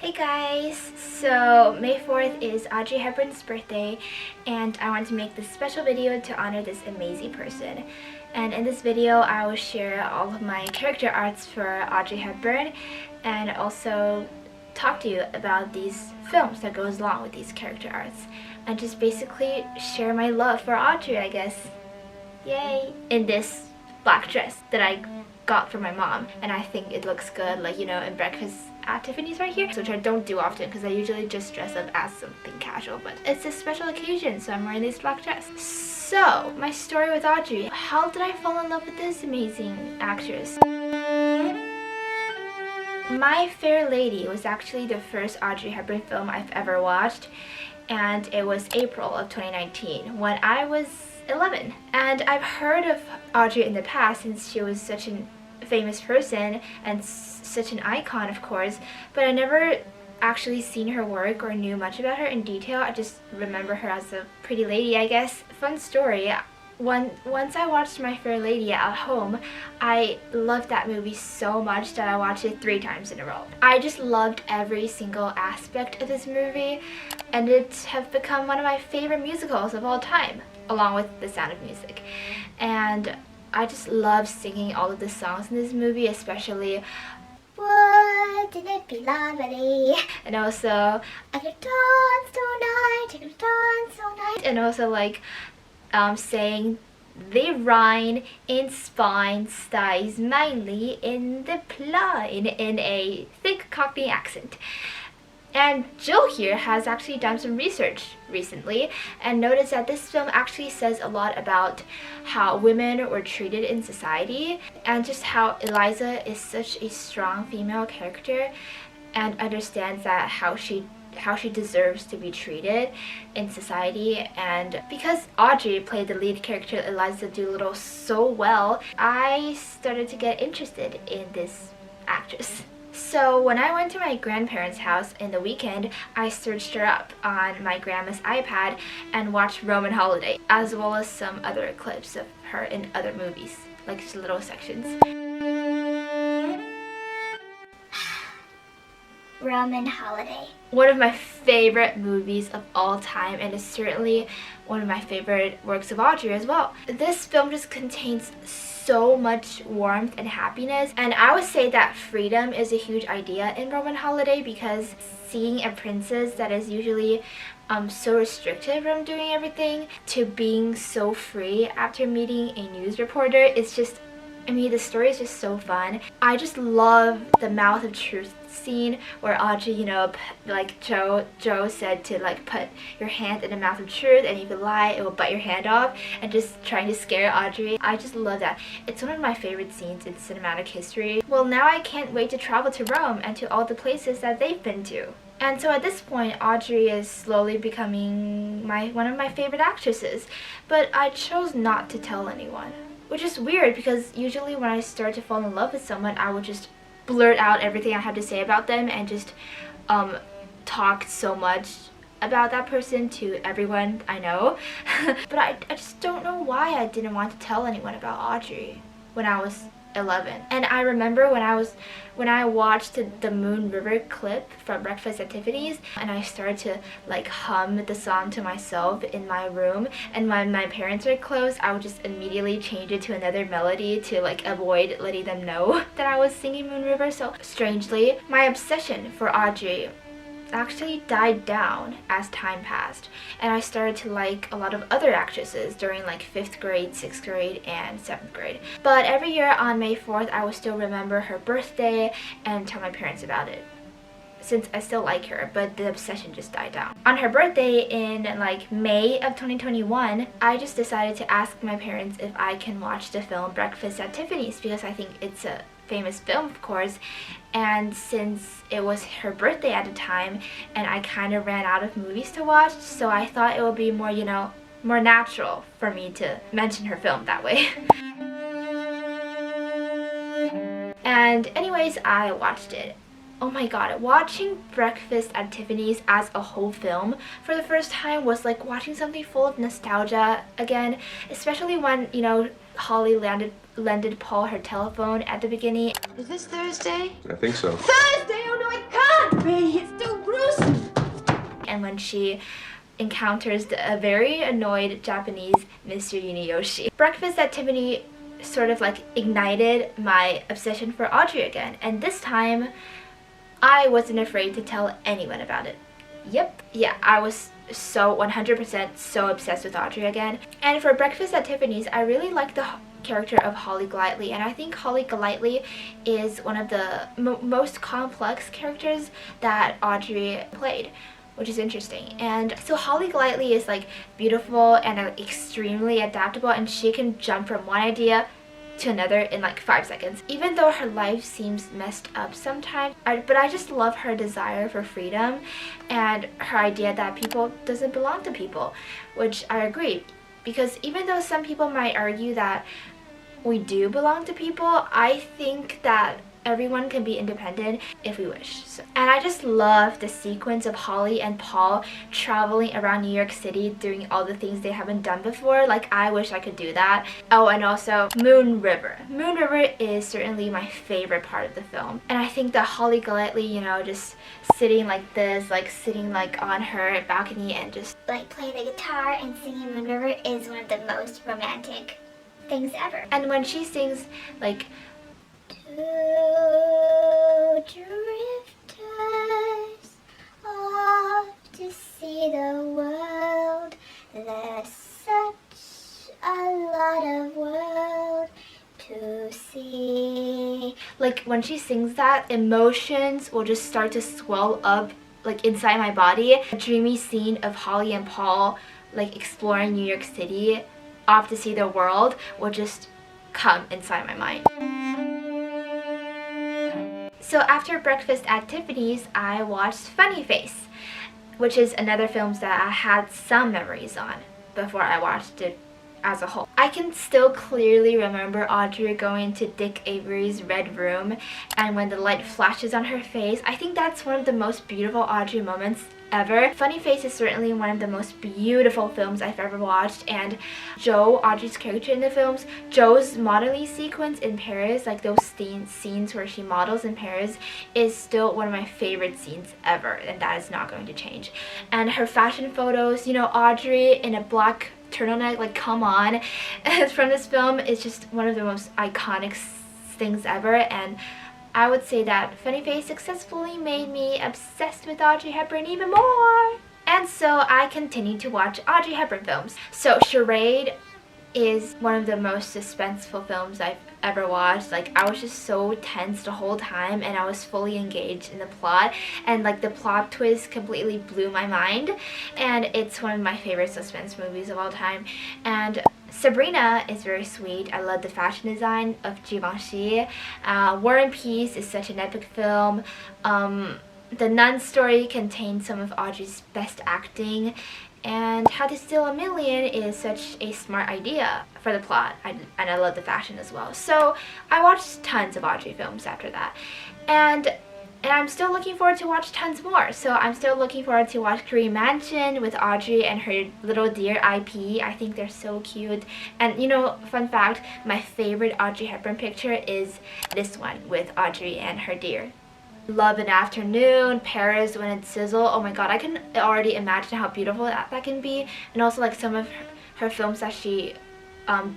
Hey guys! So May 4th is Audrey Hepburn's birthday and I want to make this special video to honor this amazing person. And in this video I will share all of my character arts for Audrey Hepburn and also talk to you about these films that goes along with these character arts and just basically share my love for Audrey, I guess. Yay! In this black dress that I got from my mom, and I think it looks good, like, you know, in breakfast at Tiffany's right here, which I don't do often because I usually just dress up as something casual, but it's a special occasion, so I'm wearing this black dress. So my story with Audrey, how did I fall in love with this amazing actress? My Fair Lady was actually the first Audrey Hepburn film I've ever watched, and it was April of 2019 when I was 11. And I've heard of Audrey in the past since she was such a famous person and such an icon, of course, but I never actually seen her work or knew much about her in detail. I just remember her as a pretty lady, I guess. Fun story, once I watched My Fair Lady at home, I loved that movie so much that I watched it 3 times in a row. I just loved every single aspect of this movie, and it has become one of my favorite musicals of all time, along with The Sound of Music. And I just love singing all of the songs in this movie, especially Wouldn't It Be Lovely? And also I Could Dance Tonight, I Could Dance Tonight. And also like saying the Rhine in spine styes mainly in the plane in a thick Cockney accent. And Jill here has actually done some research recently and noticed that this film actually says a lot about how women were treated in society and just how Eliza is such a strong female character and understands that how she deserves to be treated in society. And because Audrey played the lead character Eliza Doolittle so well, I started to get interested in this actress. So when I went to my grandparents' house in the weekend, I searched her up on my grandma's iPad and watched Roman Holiday, as well as some other clips of her in other movies, like just little sections. Roman Holiday. One of my favorite movies of all time, and is certainly one of my favorite works of Audrey as well. This film just contains so much warmth and happiness, and I would say that freedom is a huge idea in Roman Holiday, because seeing a princess that is usually so restricted from doing everything to being so free after meeting a news reporter is just, I mean, the story is just so fun. I just love the mouth of truth scene where Audrey, you know, like Joe said to like put your hand in the mouth of truth, and if you lie it will bite your hand off, and just trying to scare Audrey. I just love that. It's one of my favorite scenes in cinematic history. Well, now I can't wait to travel to Rome and to all the places that they've been to. And so at this point, Audrey is slowly becoming one of my favorite actresses, but I chose not to tell anyone. Which is weird, because usually when I start to fall in love with someone, I would just blurt out everything I have to say about them and just talk so much about that person to everyone I know. But I just don't know why I didn't want to tell anyone about Audrey when I was 11. And I remember when I watched the Moon River clip from Breakfast at Tiffany's, and I started to like hum the song to myself in my room, and when my parents were close, I would just immediately change it to another melody to like avoid letting them know that I was singing Moon River. So strangely, my obsession for Audrey actually died down as time passed, and I started to like a lot of other actresses during like 5th grade, 6th grade, and 7th grade. But every year on May 4th, I would still remember her birthday and tell my parents about it, since I still like her, but the obsession just died down. On her birthday in like May of 2021, I just decided to ask my parents if I can watch the film Breakfast at Tiffany's, because I think it's a famous film, of course, and since it was her birthday at the time and I kind of ran out of movies to watch, so I thought it would be more, you know, more natural for me to mention her film that way. And anyways, I watched it. Oh my god, watching Breakfast at Tiffany's as a whole film for the first time was like watching something full of nostalgia again, especially when, you know, Holly lended Paul her telephone at the beginning. Is this Thursday? I think so. Thursday! Oh no, it can't be! It's and when she encounters a very annoyed Japanese Mr. Yuniyoshi. Breakfast at Tiffany sort of like ignited my obsession for Audrey again, and this time I wasn't afraid to tell anyone about it. Yep, yeah, I was so 100% so obsessed with Audrey again. And for Breakfast at Tiffany's, I really like the character of Holly Golightly, and I think Holly Golightly is one of the most complex characters that Audrey played, which is interesting. And so Holly Golightly is like beautiful and extremely adaptable, and she can jump from one idea to another in like 5 seconds. Even though her life seems messed up sometimes, but I just love her desire for freedom and her idea that people doesn't belong to people, which I agree. Because even though some people might argue that we do belong to people, I think that everyone can be independent if we wish. And I just love the sequence of Holly and Paul traveling around New York City doing all the things they haven't done before. Like, I wish I could do that. Oh, and also Moon River. Moon River is certainly my favorite part of the film. And I think that Holly Golightly, you know, just sitting like this, like sitting like on her balcony and just like playing the guitar and singing Moon River is one of the most romantic things ever. And when she sings like two drifters off to see the world, there's such a lot of world to see. Like when she sings that, emotions will just start to swell up like inside my body. A dreamy scene of Holly and Paul like exploring New York City off to see the world will just come inside my mind. So after Breakfast at Tiffany's, I watched Funny Face, which is another film that I had some memories on before I watched it as a whole. I can still clearly remember Audrey going to Dick Avery's red room, and when the light flashes on her face, I think that's one of the most beautiful Audrey moments ever. Funny Face is certainly one of the most beautiful films I've ever watched, and Joe, Audrey's character in the films, Joe's modeling sequence in Paris, like those scenes where she models in Paris, is still one of my favorite scenes ever, and that is not going to change. And her fashion photos, you know, Audrey in a black turtleneck, like come on, from this film is just one of the most iconic things ever. And I would say that Funny Face successfully made me obsessed with Audrey Hepburn even more. And so I continued to watch Audrey Hepburn films. So Charade is one of the most suspenseful films I've ever watched. Like, I was just so tense the whole time, and I was fully engaged in the plot, and like the plot twist completely blew my mind, and it's one of my favorite suspense movies of all time. And Sabrina is very sweet. I love the fashion design of Givenchy. War and Peace is such an epic film. The Nun Story contains some of Audrey's best acting, and How to Steal a Million is such a smart idea for the plot, and I love the fashion as well. So I watched tons of Audrey films after that, and I'm still looking forward to watch tons more. So I'm still looking forward to watch Korean Mansion with Audrey and her little deer IP. I think they're so cute. And you know, fun fact, my favorite Audrey Hepburn picture is this one with Audrey and her deer. Love an Afternoon, Paris When It Sizzle. Oh my god, I can already imagine how beautiful that can be. And also like some of her films that she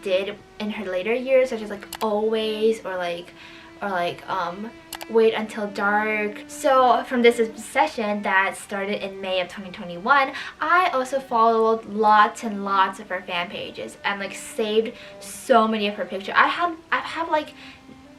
did in her later years, such as like Always or like Wait Until Dark. So from this obsession that started in May of 2021, I also followed lots and lots of her fan pages and like saved so many of her pictures. I have like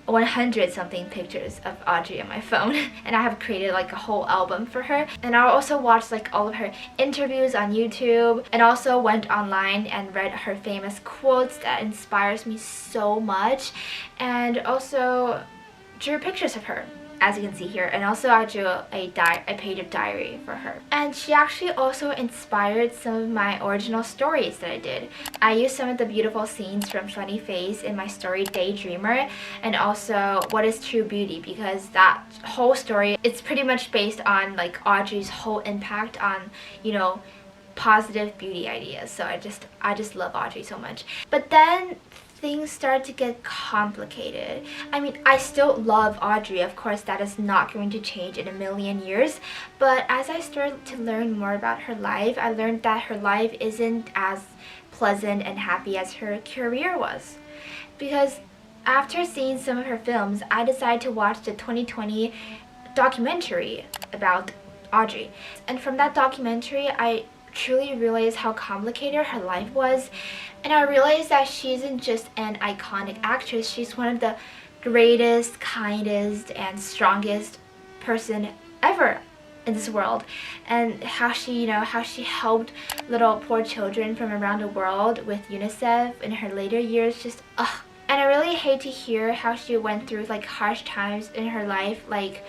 100 something pictures of Audrey on my phone, and I have created like a whole album for her. And I also watched like all of her interviews on YouTube, and also went online and read her famous quotes that inspires me so much, and also drew pictures of her, as you can see here. And also I drew a page of diary for her. And she actually also inspired some of my original stories that I did. I used some of the beautiful scenes from Funny Face in my story Daydreamer, and also What is True Beauty, because that whole story, it's pretty much based on like Audrey's whole impact on, you know, positive beauty ideas. So I just love Audrey so much. But then things started to get complicated. I mean, I still love Audrey. Of course, that is not going to change in a million years. But as I started to learn more about her life, I learned that her life isn't as pleasant and happy as her career was. Because after seeing some of her films, I decided to watch the 2020 documentary about Audrey. And from that documentary, I truly realized how complicated her life was. And I realized that she isn't just an iconic actress, she's one of the greatest, kindest, and strongest person ever in this world. And how she, how she helped little poor children from around the world with UNICEF in her later years, just ugh. And I really hate to hear how she went through like harsh times in her life, like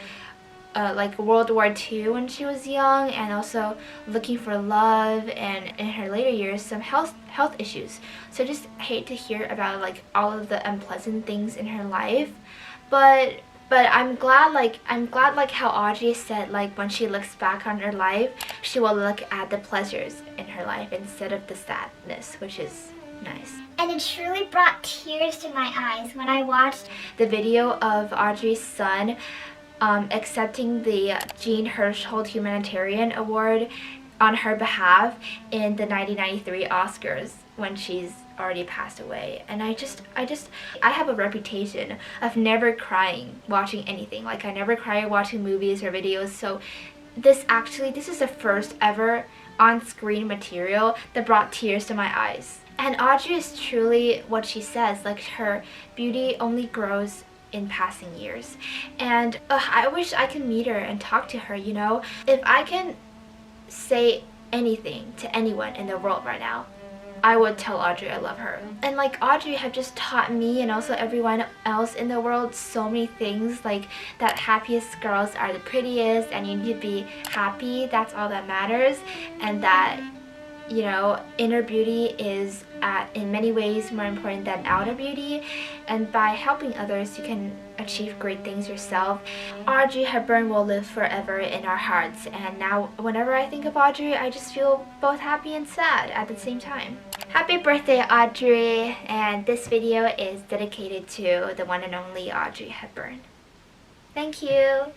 World War II when she was young, and also looking for love, and in her later years some health issues. So I just hate to hear about like all of the unpleasant things in her life. But I'm glad like how Audrey said, like when she looks back on her life, she will look at the pleasures in her life instead of the sadness, which is nice. And it truly brought tears to my eyes when I watched the video of Audrey's son accepting the Jean Hirschhold Humanitarian Award on her behalf in the 1993 Oscars when she's already passed away. And I have a reputation of never crying watching anything. Like I never cry watching movies or videos, so this is the first ever on-screen material that brought tears to my eyes. And Audrey is truly what she says, like her beauty only grows in passing years. And I wish I could meet her and talk to her, If I can say anything to anyone in the world right now, I would tell Audrey I love her. And like Audrey have just taught me and also everyone else in the world so many things, like that happiest girls are the prettiest and you need to be happy, that's all that matters, and that inner beauty is in many ways more important than outer beauty, and by helping others you can achieve great things yourself. Audrey Hepburn will live forever in our hearts, and now whenever I think of Audrey, I just feel both happy and sad at the same time. Happy birthday, Audrey, and this video is dedicated to the one and only Audrey Hepburn. Thank you!